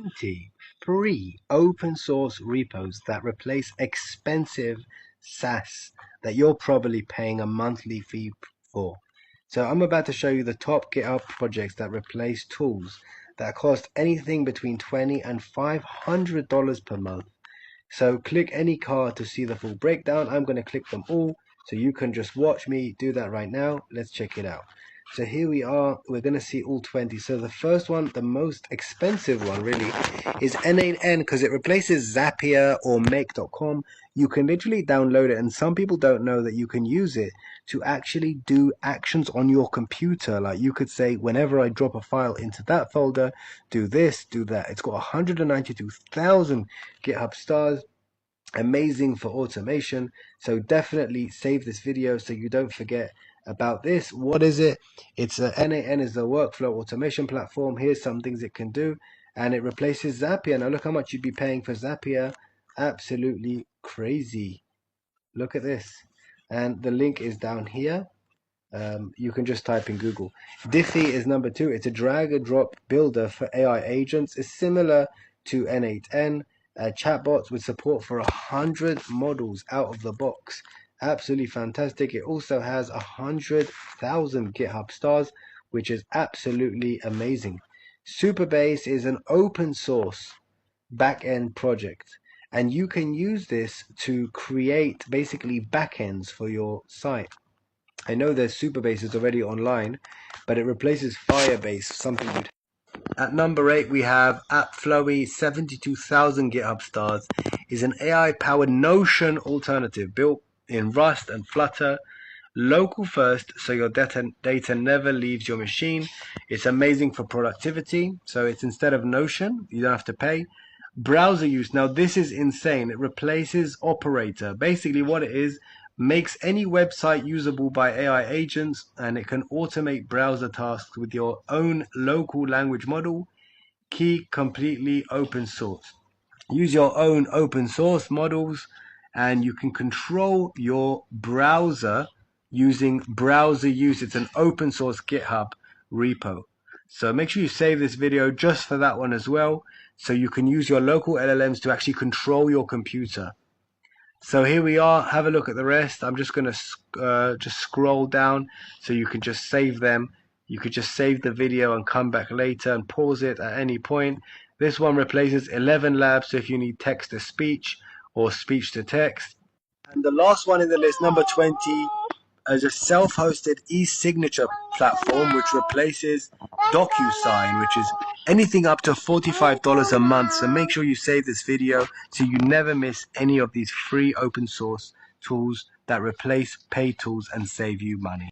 20 free open source repos that replace expensive SaaS that you're probably paying a monthly fee for. So I'm about to show you the top GitHub projects that replace tools that cost anything between $20 and $500 per month. So click any card to see the full breakdown. I'm going to click them all so you can just watch me do that right now. Let's check it out. So here we are, we're going to see all 20. So the first one, the most expensive one really, is N8N because it replaces Zapier or Make.com. You can literally download it, and some people don't know that you can use it to actually do actions on your computer. Like you could say, whenever I drop a file into that folder, do this, do that. It's got 192,000 GitHub stars. Amazing for automation. So definitely save this video so you don't forget about this. What is it? It's N8N is the workflow automation platform. Here's some things it can do, and it replaces Zapier. Now look how much you'd be paying for Zapier. Absolutely crazy. Look at this, and the link is down here. You can just type in Google. Diffie is number 2. It's a drag and drop builder for AI agents. It's similar to N8N. Chatbots with support for 100 models out of the box. Absolutely fantastic. It also has 100,000 GitHub stars, which is absolutely amazing. Supabase is an open source backend project, and you can use this to create basically backends for your site. I know there's Supabase is already online, but it replaces Firebase, something you'd. At number 8, we have AppFlowy. 72,000 GitHub stars. Is an AI-powered Notion alternative built in Rust and Flutter. Local first, so your data never leaves your machine. It's amazing for productivity. So it's instead of Notion, you don't have to pay. Browser use. Now this is insane. It replaces Operator. Basically what it is, makes any website usable by AI agents, and it can automate browser tasks with your own local language model. Key, completely open source. Use your own open source models, and you can control your browser using browser use. It's an open source GitHub repo. So make sure you save this video just for that one as well, so you can use your local LLMs to actually control your computer. So here we are. Have a look at the rest. I'm just going to just scroll down so you can just save them. You could just save the video and come back later and pause it at any point. This one replaces 11 labs, so if you need text to speech or speech to text. And the last one in the list, number 20, is a self-hosted e-signature platform which replaces DocuSign, which is anything up to $45 a month. So make sure you save this video so you never miss any of these free open source tools that replace paid tools and save you money.